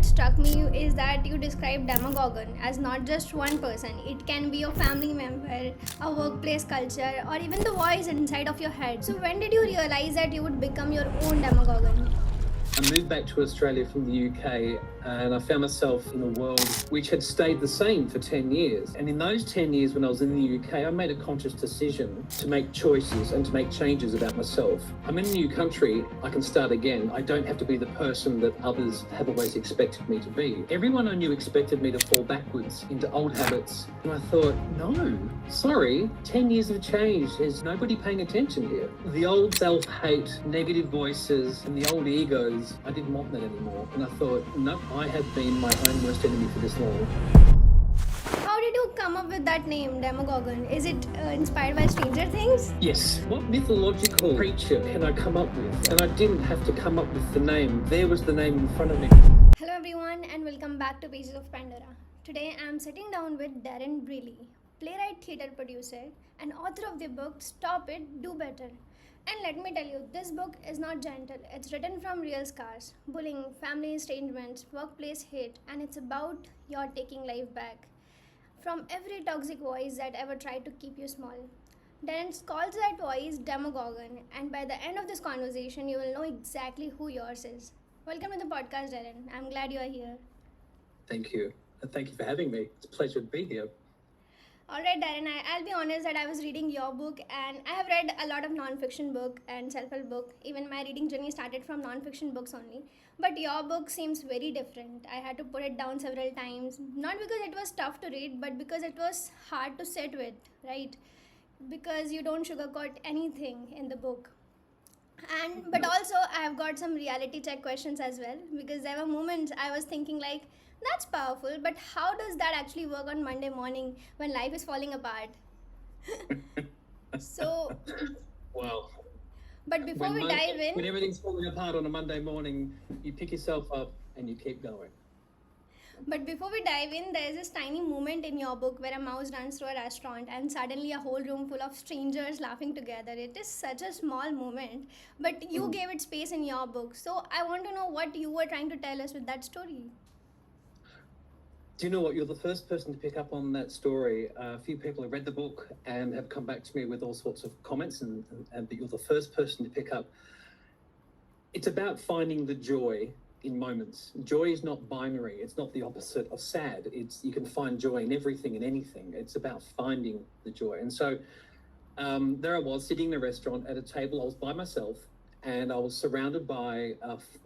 that struck me is that you describe Demogorgon as not just one person. It can be a family member, a workplace culture, or even the voice inside of your head. So when did you realize that you would become your own Demogorgon? I moved back to Australia from the UK and I found myself in a world which had stayed the same for 10 years. And in those 10 years when I was in the UK, I made a conscious decision to make choices and to make changes about myself. I'm in a new country, I can start again. I don't have to be the person that others have always expected me to be. Everyone I knew expected me to fall backwards into old habits. And I thought, no, sorry, 10 years have changed. There's nobody paying attention here. The old self-hate, negative voices, and the old egos, I didn't want that anymore. And I thought, no, I have been my own worst enemy for this long. How did you come up with that name, Demogorgon? Is it inspired by Stranger Things? Yes. What mythological creature can I come up with? And I didn't have to come up with the name. There was the name in front of me. Hello everyone and welcome back to Pages of Pandora. Today I am sitting down with Darren Brealey, playwright, theatre producer, and author of the book Stop It, Do Better. And let me tell you, this book is not gentle. It's written from real scars, bullying, family estrangements, workplace hate, and it's about your taking life back from every toxic voice that ever tried to keep you small. Darren calls that voice Demogorgon, and by the end of this conversation, you will know exactly who yours is. Welcome to the podcast, Darren. I'm glad you are here. Thank you. And thank you for having me. It's a pleasure to be here. Alright, Darren, I'll be honest that I was reading your book and I have read a lot of non-fiction book and self-help book. Even my reading journey started from non-fiction books only. But your book seems very different. I had to put it down several times. Not because it was tough to read, but because it was hard to sit with, right? Because you don't sugarcoat anything in the book. But also I have got some reality check questions as well, because there were moments I was thinking like, that's powerful, but how does that actually work on Monday morning when life is falling apart? So, Wow. but before we dive When in, everything's falling apart on a Monday morning, you pick yourself up and you keep going. there is this tiny moment in your book where a mouse runs through a restaurant and suddenly a whole room full of strangers laughing together. It is such a small moment, but you gave it space in your book. So I want to know what you were trying to tell us with that story. Do you know what? You're the first person to pick up on that story. A few people have read the book and have come back to me with all sorts of comments, but you're the first person to pick up. It's about finding the joy in moments. Joy is not binary. It's not the opposite of sad. You can find joy in everything and anything. It's about finding the joy. And so there I was sitting in a restaurant at a table. I was by myself. And I was surrounded by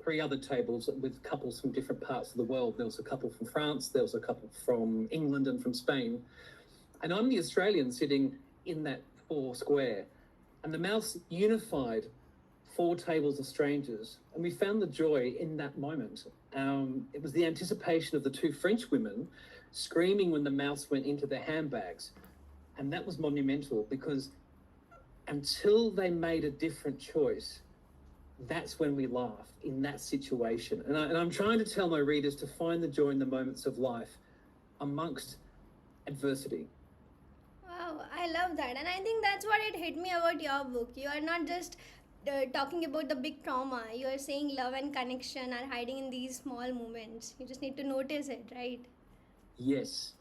3 other tables with couples from different parts of the world. There was a couple from France, there was a couple from England and from Spain. And I'm the Australian sitting in that 4 square. And the mouse unified 4 tables of strangers. And we found the joy in that moment. It was the anticipation of the 2 French women screaming when the mouse went into their handbags. And that was monumental because until they made a different choice, that's when we laughed in that situation. And I'm trying to tell my readers to find the joy in the moments of life amongst adversity. Wow, I love that. And I think that's what it hit me about your book. You are not just talking about the big trauma. You are saying love and connection are hiding in these small moments. You just need to notice it, right? Yes.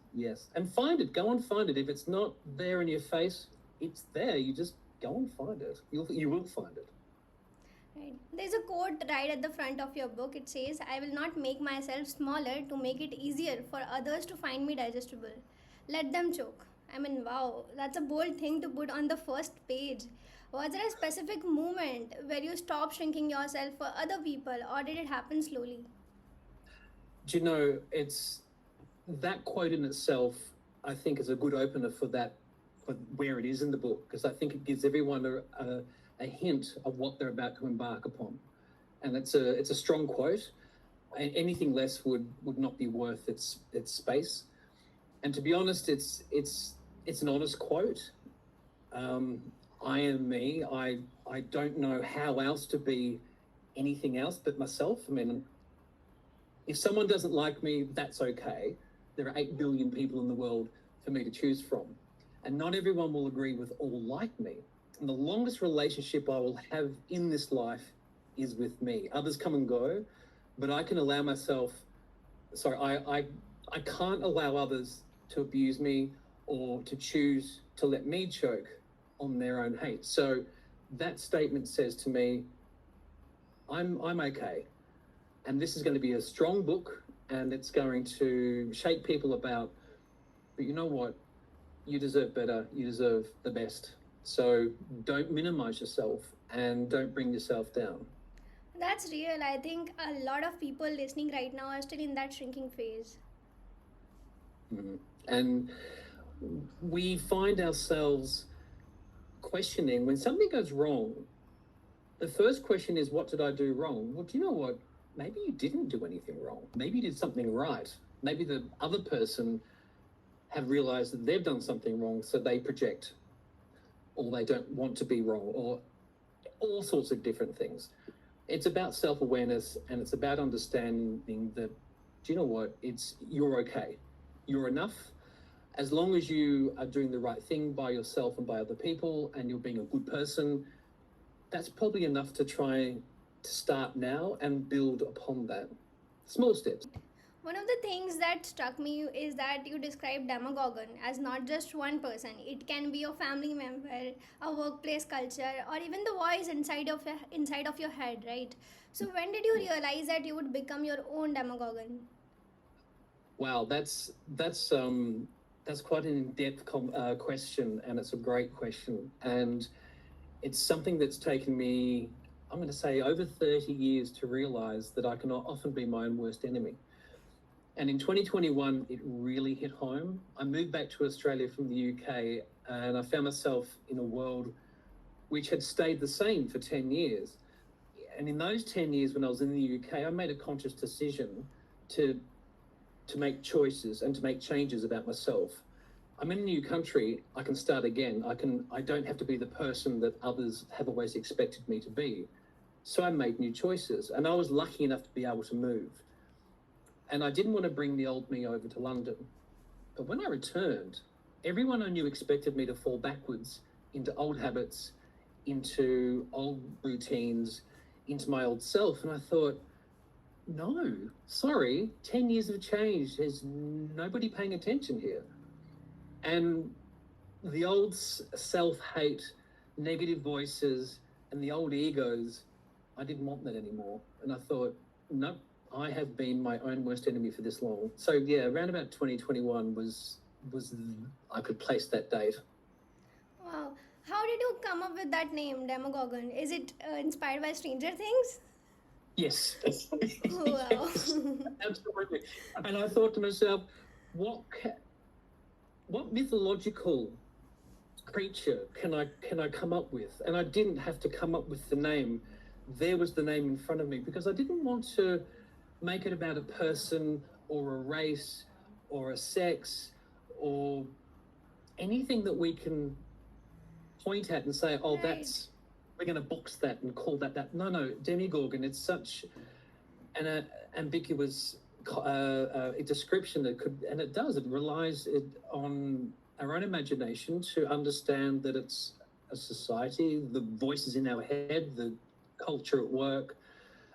And find it. Go and find it. If it's not there in your face, it's there. You just go and find it. You will find it. Right. There's a quote right at the front of your book. It says, I will not make myself smaller to make it easier for others to find me digestible. Let them choke. I mean, wow, that's a bold thing to put on the first page. Was there a specific moment where you stopped shrinking yourself for other people, or did it happen slowly? Do you know, it's that quote in itself, I think, is a good opener for where it is in the book, because I think it gives everyone a hint of what they're about to embark upon. And it's a strong quote. Anything less would not be worth its space. And to be honest, it's an honest quote. I am me. I don't know how else to be anything else but myself. I mean, if someone doesn't like me, that's okay. There are 8 billion people in the world for me to choose from. And not everyone will agree with all like me. And the longest relationship I will have in this life is with me. Others come and go, but I can allow myself sorry, I can't allow others to abuse me or to choose to let me choke on their own hate. So that statement says to me, I'm okay. And this is going to be a strong book, and it's going to shake people about, but you know what? You deserve better. You deserve the best. So don't minimize yourself and don't bring yourself down. That's real. I think a lot of people listening right now are still in that shrinking phase. Mhm. And we find ourselves questioning when something goes wrong. The first question is, what did I do wrong? Well, do you know what? Maybe you didn't do anything wrong. Maybe you did something right. Maybe the other person have realized that they've done something wrong, so they project, or they don't want to be wrong, or all sorts of different things. It's about self-awareness, and it's about understanding that, do you know what? You're okay. You're enough. As long as you are doing the right thing by yourself and by other people, and you're being a good person, that's probably enough to try to start now and build upon that. Small steps. One of the things that struck me is that you described Demogorgon as not just one person. It can be a family member, a workplace culture, or even the voice inside of your head, right? So when did you realize that you would become your own Demogorgon? Wow, that's quite an in-depth question, and it's a great question, and it's something that's taken me, I'm going to say, over 30 years to realize that I can often be my own worst enemy. And in 2021, it really hit home. I moved back to Australia from the UK, and I found myself in a world which had stayed the same for 10 years. And in those 10 years when I was in the UK, I made a conscious decision to make choices and to make changes about myself. I'm in a new country. I can start again. I don't have to be the person that others have always expected me to be. So I made new choices, and I was lucky enough to be able to move. And I didn't want to bring the old me over to London. But when I returned, everyone I knew expected me to fall backwards into old habits, into old routines, into my old self. And I thought, no, sorry, 10 years have changed. There's nobody paying attention here. And the old self-hate, negative voices, and the old egos, I didn't want that anymore. And I thought, no, I have been my own worst enemy for this long. So yeah, around about 2021 was I could place that date. Wow. How did you come up with that name, Demogorgon? Is it inspired by Stranger Things? Yes. Wow. Yes, absolutely. And I thought to myself, what mythological creature can I come up with? And I didn't have to come up with the name. There was the name in front of me, because I didn't want to make it about a person or a race or a sex or anything that we can point at and say, oh, Right. we're going to box that and call that. No, Demogorgon, it's such an ambiguous a description that could, and it relies on our own imagination to understand that it's a society, the voices in our head, the culture at work,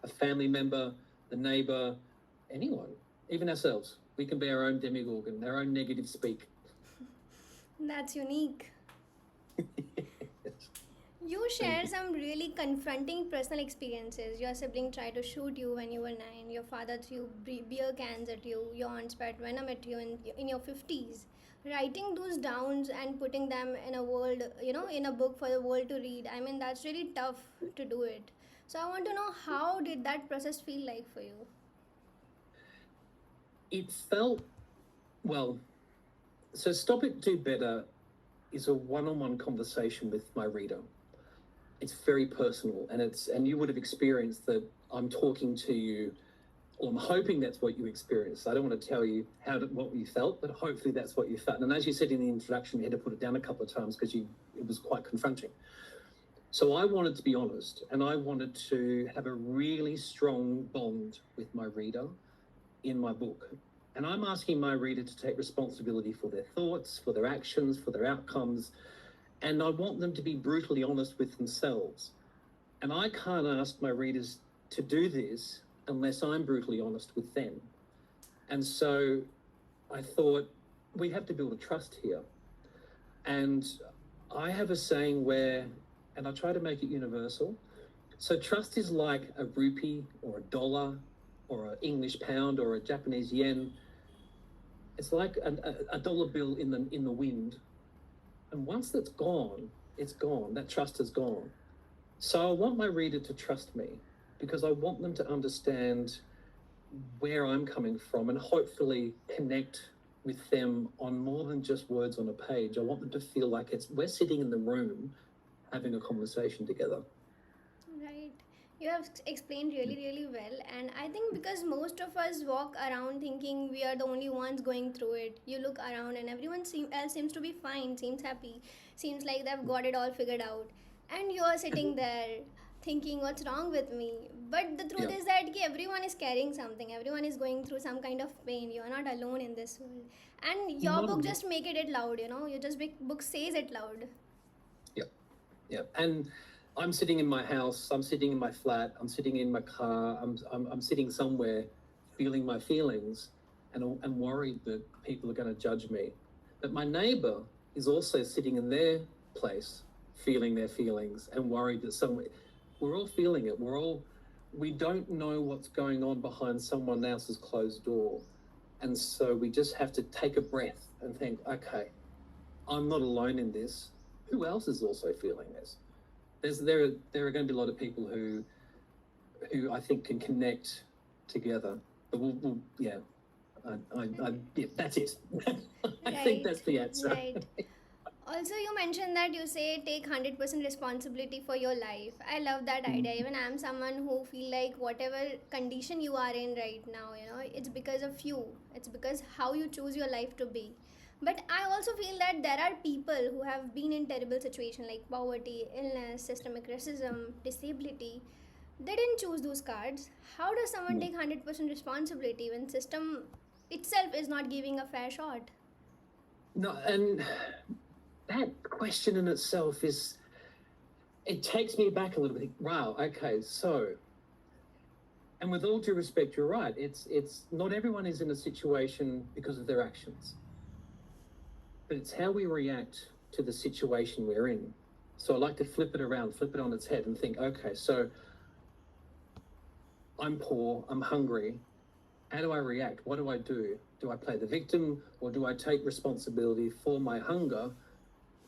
a family member, the neighbor, anyone, even ourselves. We can be our own Demogorgon, our own negative speak. That's unique. You share some really confronting personal experiences. Your sibling tried to shoot you when you were 9. Your father threw beer cans at you. Your aunt spat venom at you in your 50s. Writing those downs and putting them in a world, in a book for the world to read. I mean, that's really tough to do it. So I want to know, how did that process feel like for you? It felt, well, so Stop It, Do Better is a one-on-one conversation with my reader. It's very personal, and you would have experienced that I'm talking to you, or I'm hoping that's what you experienced. I don't want to tell you what you felt, but hopefully that's what you felt. And as you said in the introduction, you had to put it down a couple of times because it was quite confronting. So I wanted to be honest, and I wanted to have a really strong bond with my reader in my book. And I'm asking my reader to take responsibility for their thoughts, for their actions, for their outcomes. And I want them to be brutally honest with themselves. And I can't ask my readers to do this unless I'm brutally honest with them. And so I thought, we have to build a trust here. And I have a saying where, and I try to make it universal. So trust is like a rupee or a dollar or an English pound or a Japanese yen. It's like a dollar bill in the wind. And once that's gone, it's gone. That trust is gone. So I want my reader to trust me because I want them to understand where I'm coming from and hopefully connect with them on more than just words on a page. I want them to feel like we're sitting in the room having a conversation together. Right. You have explained really, really well. And I think because most of us walk around thinking we are the only ones going through it. You look around and everyone else seems to be fine, seems happy, seems like they've got it all figured out. And you are sitting there thinking, what's wrong with me? But the truth Yeah. is that everyone is carrying something. Everyone is going through some kind of pain. You are not alone in this world. And your book just make it loud, You just book says it loud. Yeah. And I'm sitting in my house, I'm sitting in my flat, I'm sitting in my car, I'm sitting somewhere feeling my feelings and worried that people are going to judge me. But my neighbor is also sitting in their place feeling their feelings and worried that we're all feeling it. We don't know what's going on behind someone else's closed door. And so we just have to take a breath and think, okay, I'm not alone in this. Who else is also feeling this? There are going to be a lot of people who I think can connect together. But yeah, that's it. I think that's the answer. Right. Also, you mentioned that you say take 100% responsibility for your life. I love that idea. Even I'm someone who feel like whatever condition you are in right now, it's because of you. It's because how you choose your life to be. But I also feel that there are people who have been in terrible situations like poverty, illness, systemic racism, disability. They didn't choose those cards. How does someone take 100% responsibility when system itself is not giving a fair shot? No, and that question in itself it takes me back a little bit. Wow, okay, so, and with all due respect, you're right. It's not everyone is in a situation because of their actions, but it's how we react to the situation we're in. So I like to flip it around, flip it on its head and think, okay, so I'm poor, I'm hungry. How do I react? What do I do? Do I play the victim or do I take responsibility for my hunger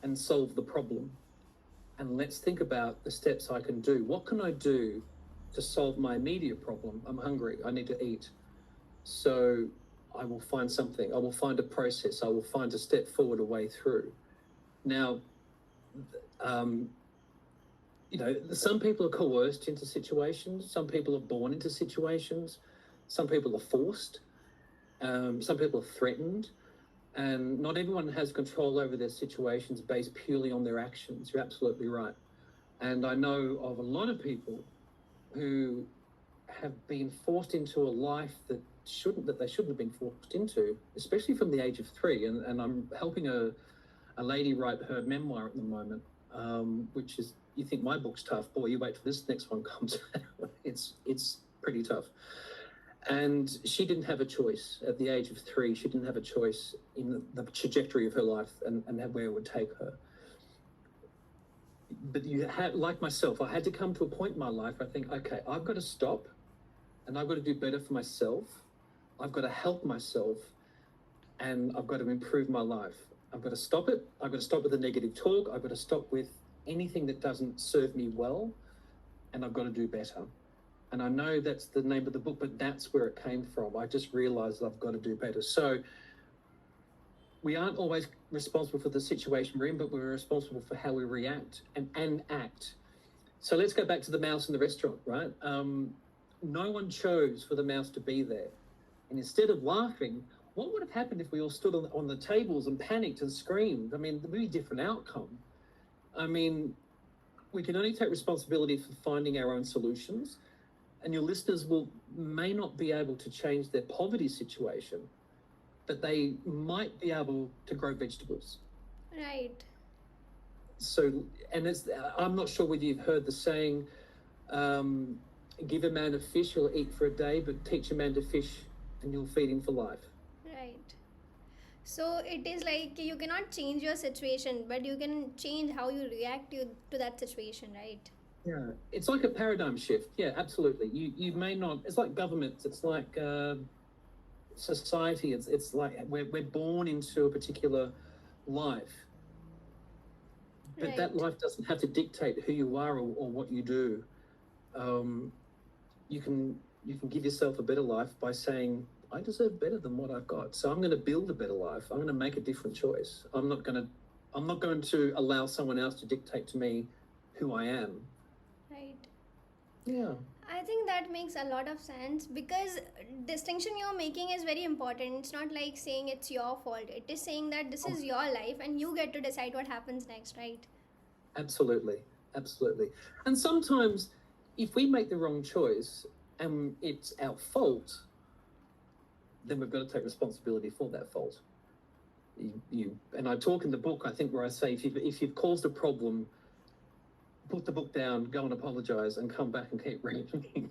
and solve the problem? And let's think about the steps I can do. What can I do to solve my immediate problem? I'm hungry, I need to eat. So I will find something, I will find a process, I will find a step forward, a way through. Now, some people are coerced into situations, some people are born into situations, some people are forced, some people are threatened, and not everyone has control over their situations based purely on their actions. You're absolutely right. And I know of a lot of people who have been forced into a life that they shouldn't have been forced into, especially from the age of 3. And I'm helping a lady write her memoir at the moment, which is, you think my book's tough, boy, you wait till this next one comes out. It's pretty tough. And she didn't have a choice at the age of 3. She didn't have a choice in the trajectory of her life and where it would take her. But like myself, I had to come to a point in my life where I think, okay, I've got to stop and I've got to do better for myself. I've got to help myself and I've got to improve my life. I've got to stop it. I've got to stop with the negative talk. I've got to stop with anything that doesn't serve me well, and I've got to do better. And I know that's the name of the book, but that's where it came from. I just realized I've got to do better. So we aren't always responsible for the situation we're in, but we're responsible for how we react and act. So let's go back to the mouse in the restaurant, right? No one chose for the mouse to be there. And instead of laughing, what would have happened if we all stood on the tables and panicked and screamed? I mean, a really different outcome. I mean, we can only take responsibility for finding our own solutions. And your listeners may not be able to change their poverty situation, but they might be able to grow vegetables. Right. So, and I'm not sure whether you've heard the saying, give a man a fish, he'll eat for a day, but teach a man to fish and you'll feed him for life. Right. So it is like you cannot change your situation, but you can change how you react to that situation, right? Yeah, it's like a paradigm shift. Yeah, absolutely. You may not. It's like governments. It's like society. It's like we're born into a particular life, but that Right. life doesn't have to dictate who you are or what you do. Um, you can give yourself a better life by saying, I deserve better than what I've got, so I'm going to build a better life. I'm going to make a different choice. I'm not going to allow someone else to dictate to me who I am. Right. Yeah. I think that makes a lot of sense because distinction you're making is very important. It's not like saying it's your fault. It is saying that this is your life and you get to decide what happens next, right? Absolutely, absolutely. And sometimes, if we make the wrong choice and it's our fault, then we've got to take responsibility for that fault. You and I talk in the book, I think, where I say if you've caused a problem, put the book down, go and apologise, and come back and keep reading.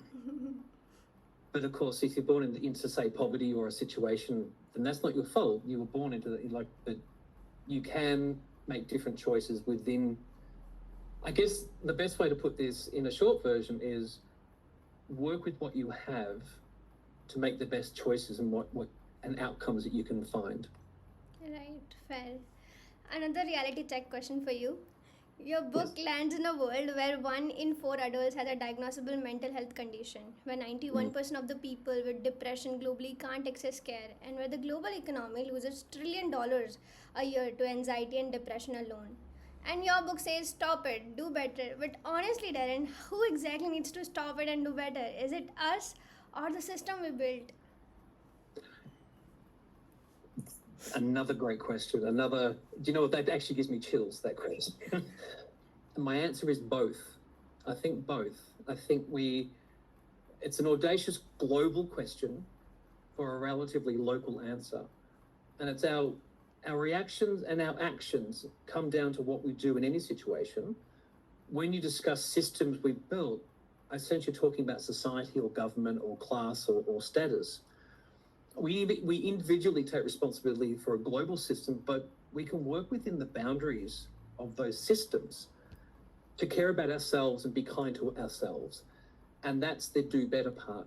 But of course, if you're born into say poverty or a situation, then that's not your fault. You were born into but you can make different choices within. I guess the best way to put this in a short version is work with what you have to make the best choices and what and outcomes that you can find. Right, fair. Another reality check question for you. Your book lands in a world where 1 in 4 adults has a diagnosable mental health condition, where 91% of the people with depression globally can't access care, and where the global economy loses $1 trillion a year to anxiety and depression alone. And your book says stop it, do better. But honestly, Darren, who exactly needs to stop it and do better? Is it us or the system we built? Another great question. Do you know what, that actually gives me chills, that question. And my answer is both. I think both. I think it's an audacious global question for a relatively local answer. And it's our reactions and our actions come down to what we do in any situation. When you discuss systems we've built, I sense you're talking about society or government or class or status. We individually take responsibility for a global system, but we can work within the boundaries of those systems to care about ourselves and be kind to ourselves. And that's the do better part.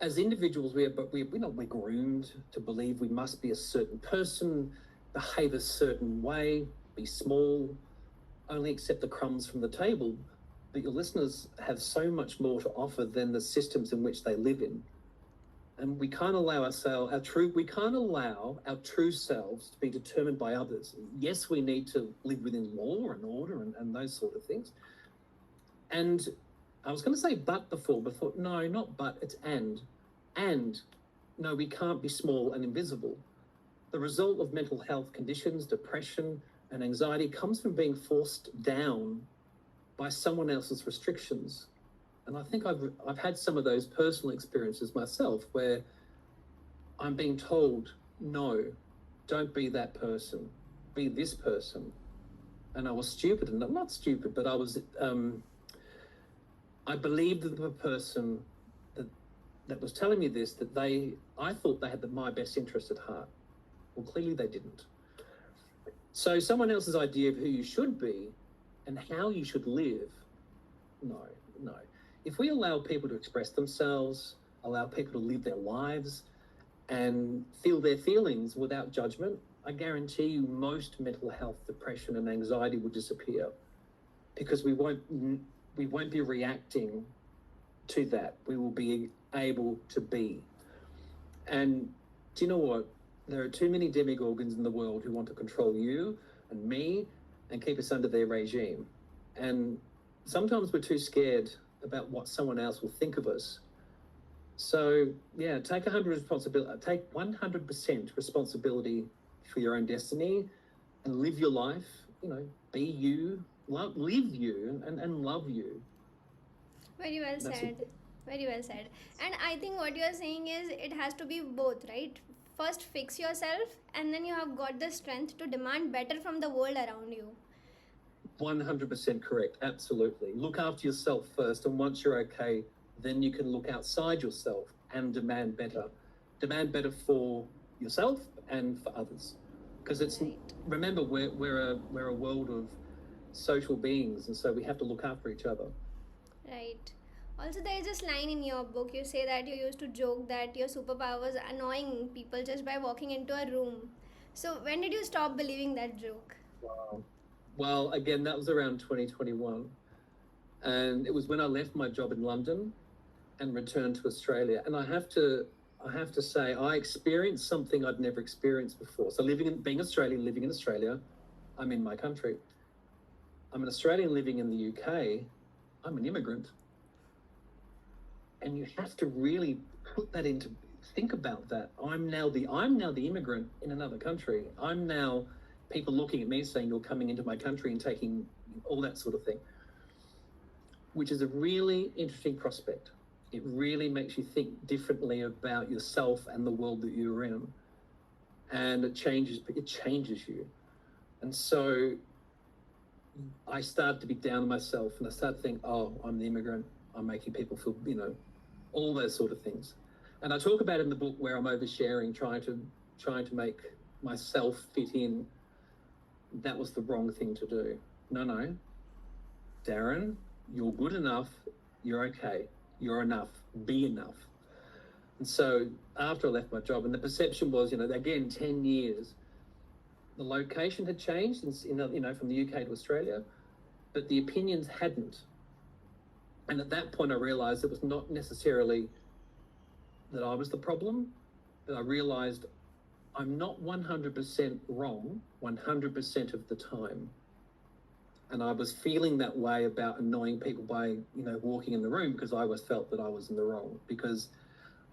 As individuals, we're groomed to believe we must be a certain person, behave a certain way, be small, only accept the crumbs from the table. But your listeners have so much more to offer than the systems in which they live in. And we can't allow our true selves to be determined by others. Yes, we need to live within law and order and those sort of things. And I was going to say but before, no, not but, it's and. And no, we can't be small and invisible. The result of mental health conditions, depression and anxiety comes from being forced down by someone else's restrictions. And I think I've had some of those personal experiences myself where I'm being told, no, don't be that person, be this person. And I was stupid, and I'm not stupid, but I believed that the person that was telling me this, I thought they had my best interest at heart. Well, clearly they didn't. So someone else's idea of who you should be and how you should live, no. If we allow people to express themselves, allow people to live their lives and feel their feelings without judgment, I guarantee you most mental health, depression and anxiety will disappear because we won't be reacting to that. We will be able to be. And do you know what? There are too many demogorgons in the world who want to control you and me and keep us under their regime. And sometimes we're too scared about what someone else will think of us. So yeah, take 100% responsibility for your own destiny and live your life, be you, live you and love you. Very well said. Very well said. And I think what you're saying is it has to be both, right? First, fix yourself, and then you have got the strength to demand better from the world around you. 100% correct. Absolutely. Look after yourself first, and once you're okay, then you can look outside yourself and demand better. demand better for yourself and for others. Because it's, Right. remember, we're a world of social beings, and so we have to look after each other. Right. Also, there is this line in your book. You say that you used to joke that your superpower was annoying people just by walking into a room. So, when did you stop believing that joke? Wow. Well, again, that was around 2021. And it was when I left my job in London and returned to Australia. And I have to say, I experienced something I'd never experienced before. So being Australian, living in Australia, I'm in my country. I'm an Australian living in the UK. I'm an immigrant. And you have to really think about that. I'm now the immigrant in another country. I'm now people looking at me saying, you're coming into my country and taking all that sort of thing, which is a really interesting prospect. It really makes you think differently about yourself and the world that you're in. And it changes you. And so I started to be down on myself, and I started to think, oh, I'm the immigrant. I'm making people feel, all those sort of things. And I talk about it in the book where I'm oversharing, trying to make myself fit in. That was the wrong thing to do. No, Darren, you're good enough. You're okay. You're enough. Be enough. And so after I left my job, and the perception was, again, 10 years, the location had changed, from the UK to Australia, but the opinions hadn't. And at that point, I realized it was not necessarily that I was the problem, but I realized I'm not 100% wrong 100% of the time. And I was feeling that way about annoying people by, walking in the room, because I always felt that I was in the wrong, because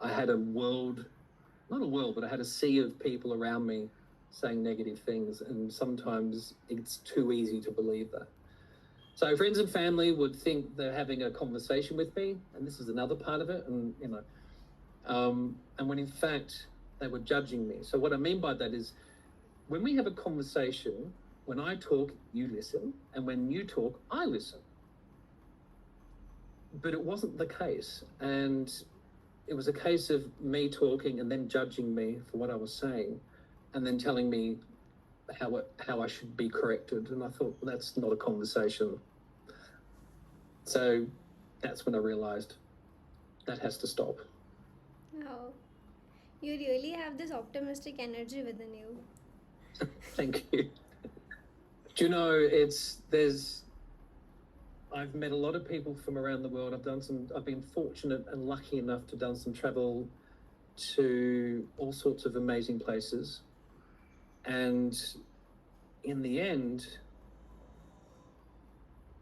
I had I had a sea of people around me saying negative things. And sometimes it's too easy to believe that. So friends and family would think they're having a conversation with me, and this is another part of it, and and when in fact they were judging me. So what I mean by that is, when we have a conversation, when I talk, you listen, and when you talk, I listen. But it wasn't the case, and it was a case of me talking and then judging me for what I was saying, and then telling me how I should be corrected. And I thought, well, that's not a conversation. So that's when I realized that has to stop. Oh, you really have this optimistic energy within you. Thank you. Do you know, I've met a lot of people from around the world. I've been fortunate and lucky enough to have done some travel to all sorts of amazing places. And in the end,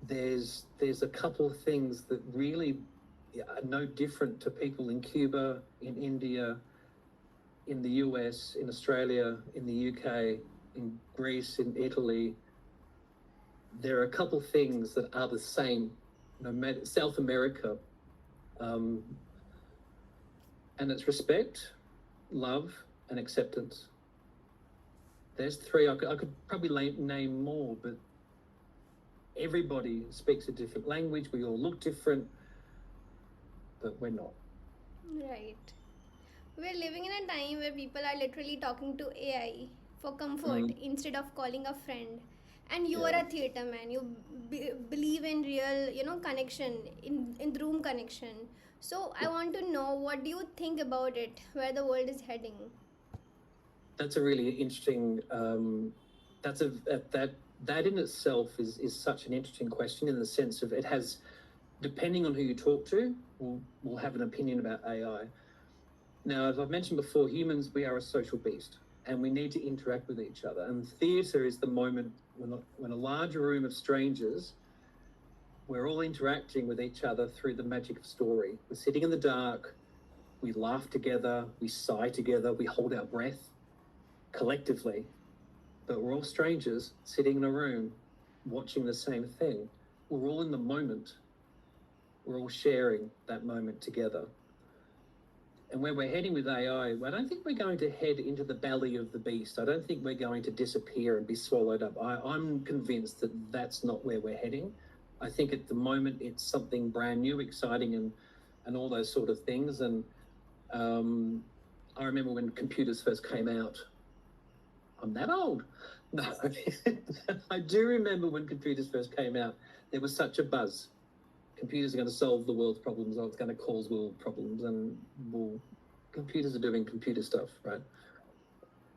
there's a couple of things that really are no different to people in Cuba, in India, in the US, in Australia, in the UK, in Greece, in Italy. There are a couple of things that are the same, South America, and it's respect, love, and acceptance. There's three. I could probably name more, but everybody speaks a different language. We all look different, but we're not. Right. We're living in a time where people are literally talking to AI for comfort instead of calling a friend. And you are a theater man. You believe in real, connection, in the room connection. So I want to know, what do you think about it, where the world is heading? That's a really interesting. That in itself is such an interesting question, in the sense of it has, depending on who you talk to, will have an opinion about AI. Now, as I've mentioned before, humans, we are a social beast, and we need to interact with each other. And theatre is the moment when a large room of strangers, we're all interacting with each other through the magic of story. We're sitting in the dark, we laugh together, we sigh together, we hold our breath collectively, but we're all strangers sitting in a room watching the same thing. We're all in the moment. We're all sharing that moment together. And where we're heading with AI, I don't think we're going to head into the belly of the beast. I don't think we're going to disappear and be swallowed up. I'm convinced that that's not where we're heading. I think at the moment it's something brand new, exciting, and all those sort of things. And I remember when computers first came out. I'm that old. No, I do remember when computers first came out, there was such a buzz. Computers are going to solve the world's problems, or it's going to cause world problems, and well, computers are doing computer stuff, right?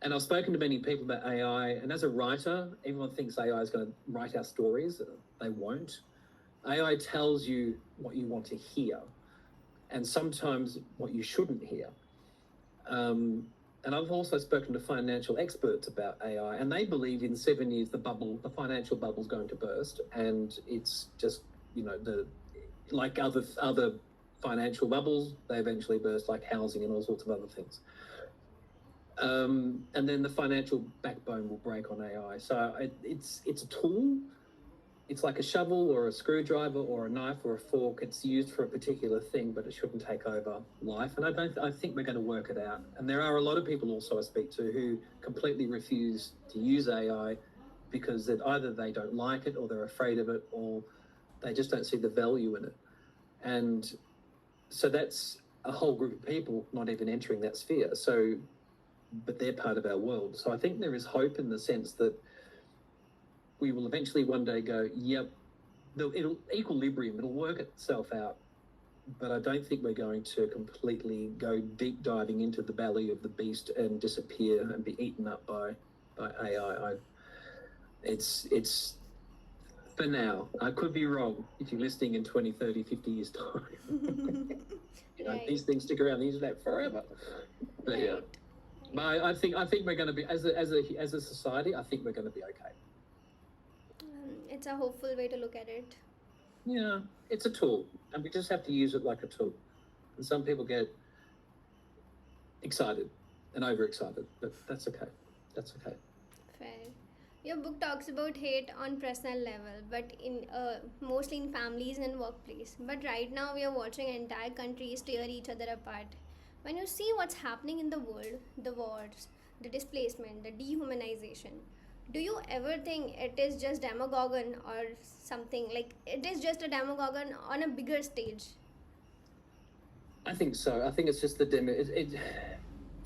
And I've spoken to many people about AI, and as a writer, everyone thinks AI is going to write our stories. They won't. AI tells you what you want to hear, and sometimes what you shouldn't hear. And I've also spoken to financial experts about AI, and they believe in 7 years the financial bubble is going to burst, and it's just, like other financial bubbles, they eventually burst, like housing and all sorts of other things. And then the financial backbone will break on AI. So it's a tool. It's like a shovel or a screwdriver or a knife or a fork. It's used for a particular thing, but it shouldn't take over life. And I think we're going to work it out. And there are a lot of people also I speak to who completely refuse to use AI because either they don't like it, or they're afraid of it, or they just don't see the value in it. And so that's a whole group of people not even entering that sphere. But they're part of our world. So I think there is hope in the sense that we will eventually one day go, yep, it'll equilibrium, it'll work itself out. But I don't think we're going to completely go deep diving into the belly of the beast and disappear and be eaten up by AI. It's for now. I could be wrong if you're listening in 20, 30, 50 years time. Right. These things stick around the internet forever. But Right. yeah. But I think we're going to be, as a society, I think we're going to be okay. It's a hopeful way to look at it. Yeah, it's a tool, and we just have to use it like a tool. And some people get excited and overexcited, but that's okay. That's okay. Fair. Your book talks about hate on personal level, but in mostly in families and workplace. But right now we are watching entire countries tear each other apart. When you see what's happening in the world, the wars, the displacement, the dehumanization, do you ever think it is just Demogorgon or something like it is just a Demogorgon on a bigger stage? I think so. I think it's just it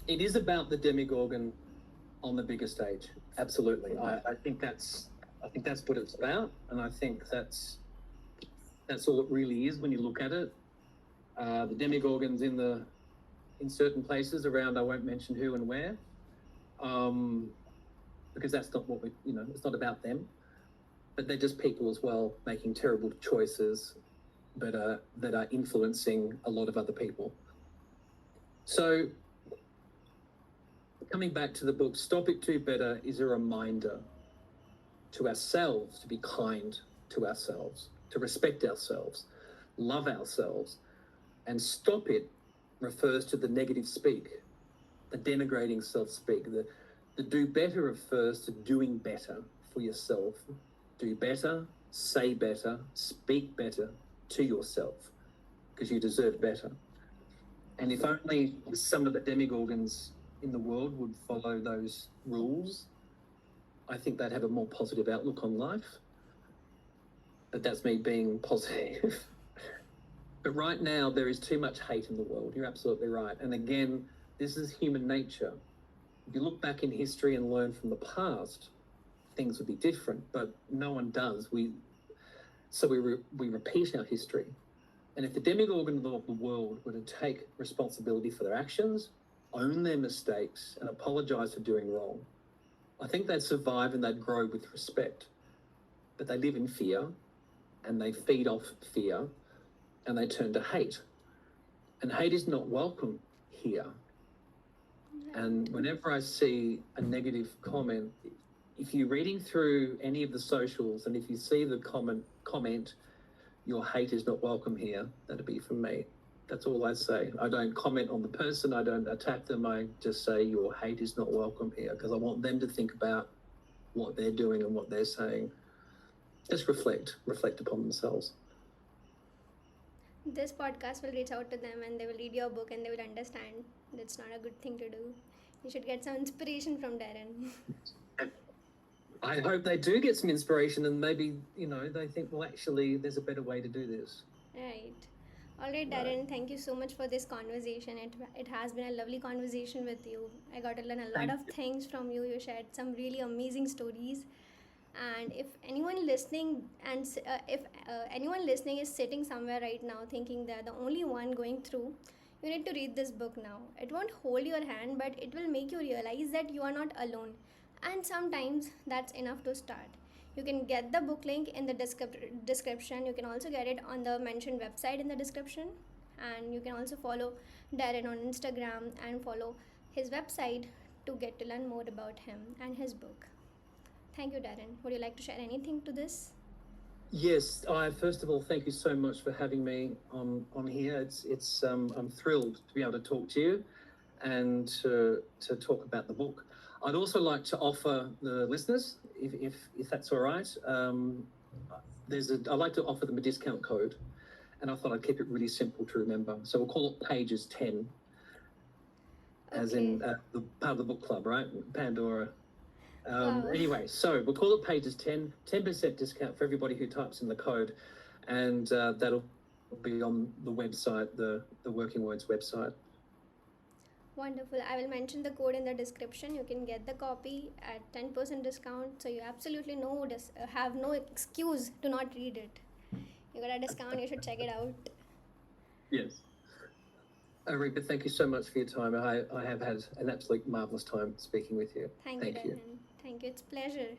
is about the Demogorgon on the bigger stage. Absolutely. I think that's what it's about, and I think that's all it really is when you look at it. The Demogorgon's in certain places around, I won't mention who and where, because that's not what it's not about them, but they're just people as well making terrible choices that are influencing a lot of other people. So coming back to the book, Stop It, Do Better is a reminder to ourselves to be kind to ourselves, to respect ourselves, love ourselves, and stop it refers to the negative speak, the denigrating self-speak. The do better refers to doing better for yourself. Do better, say better, speak better to yourself, because you deserve better. And if only some of the demigorgons in the world would follow those rules, I think they'd have a more positive outlook on life. But that's me being positive. But right now, there is too much hate in the world. You're absolutely right. And again, this is human nature. If you look back in history and learn from the past, things would be different, but no one does. We repeat our history. And if the demigorgon of the world were to take responsibility for their actions, own their mistakes, and apologise for doing wrong, I think they'd survive and they'd grow with respect. But they live in fear, and they feed off fear, and they turn to hate. And hate is not welcome here. And whenever I see a negative comment, if you're reading through any of the socials and if you see the comment, your hate is not welcome here, that'd be from me. That's all I say. I don't comment on the person, I don't attack them, I just say your hate is not welcome here, because I want them to think about what they're doing and what they're saying. Just reflect upon themselves. This podcast will reach out to them and they will read your book and they will understand that's not a good thing to do. You should get some inspiration from Darren. I hope they do get some inspiration and maybe, they think, well, actually, there's a better way to do this. Right. All right, Right. Darren, thank you so much for this conversation. It has been a lovely conversation with you. I got to learn a lot Thank of you. things from you. You shared some really amazing stories. And if anyone listening if anyone listening is sitting somewhere right now thinking they're the only one going through, you need to read this book now. It won't hold your hand, but it will make you realize that you are not alone. And sometimes that's enough to start. You can get the book link in the description. You can also get it on the mentioned website in the description. And you can also follow Darren on Instagram and follow his website to get to learn more about him and his book. Thank you, Darren. Would you like to share anything to this? Yes, I first of all thank you so much for having me on here. It's I'm thrilled to be able to talk to you and to talk about the book. I'd also like to offer the listeners, if that's all right, I'd like to offer them a discount code, and I thought I'd keep it really simple to remember. So we'll call it Pages 10, as in the part of the book club, right? Pandora. Wow. Anyway, so we'll call it Pages 10, 10% discount for everybody who types in the code, and that'll be on the website, the Working Words website. Wonderful. I will mention the code in the description. You can get the copy at 10% discount. So you absolutely have no excuse to not read it. You got a discount, you should check it out. Yes. Aretha, thank you so much for your time. I have had an absolute marvellous time speaking with you. Thank you, Darren. Thank you. It's a pleasure.